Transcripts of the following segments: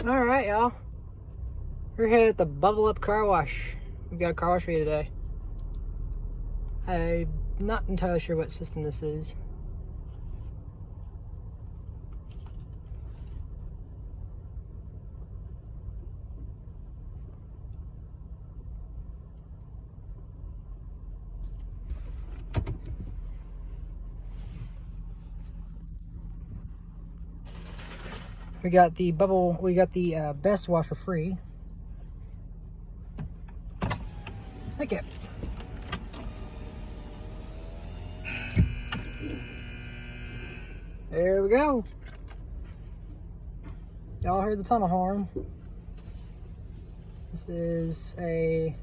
Alright, y'all. We're here at the Bubble Up Car Wash. We got a car wash for you today. I'm not entirely sure what system this is. We got the best wash for free. Thank you. There we go. Y'all heard the tunnel horn. This is I'm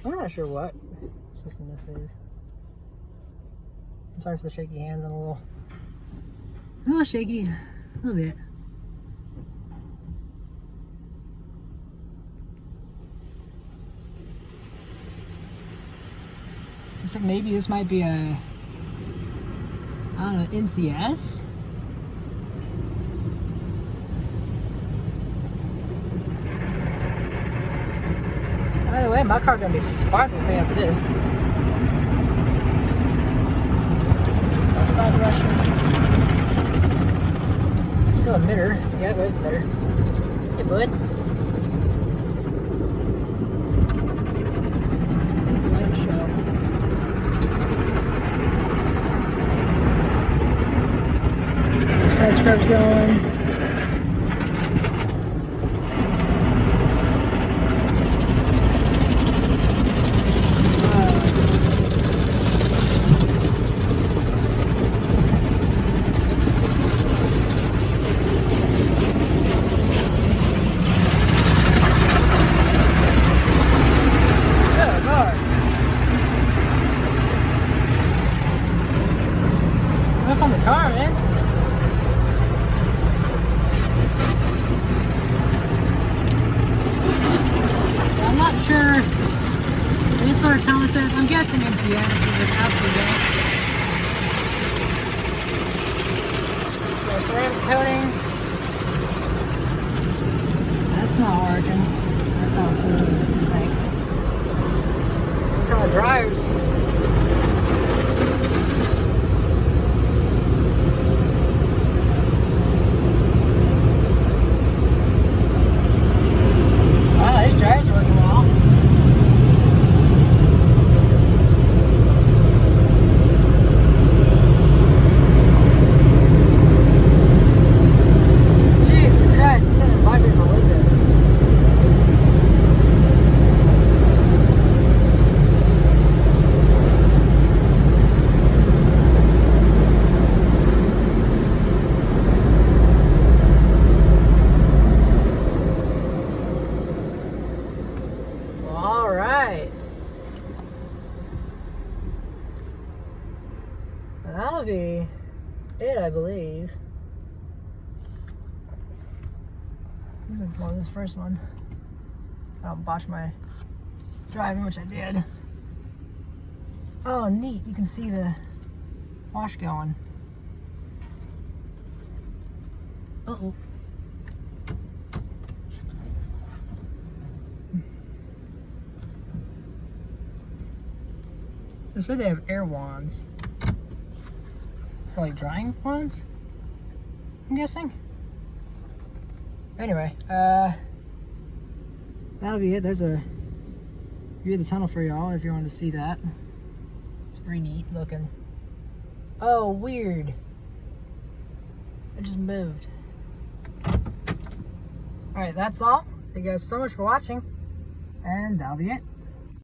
not sure what system this is. I'm sorry for the shaky hands. I'm a little shaky. A little bit. Looks like maybe this might be I don't know, NCS? By the way, my car's gonna be sparkling clean after this. Side brushes. Feel a emitter. Yeah, there's the emitter. Hey, bud. There's the light show. Side scrub's going. Up on the car, man. I'm not sure any sort of tunnel this is. I'm guessing NCS is an absolute so ceramic coating. That's not working. That's not full, I think. Look at all the dryers. That'll be it, I believe. Well, this first one. I don't botch my driving, which I did. Oh, neat. You can see the wash going. Uh-oh. They said they have air wands. So like drying wands, I'm guessing. Anyway, that'll be it. There's a view of the tunnel for y'all if you want to see that. It's pretty neat looking. Oh, weird. It just moved. Alright, that's all. Thank you guys so much for watching. And that'll be it.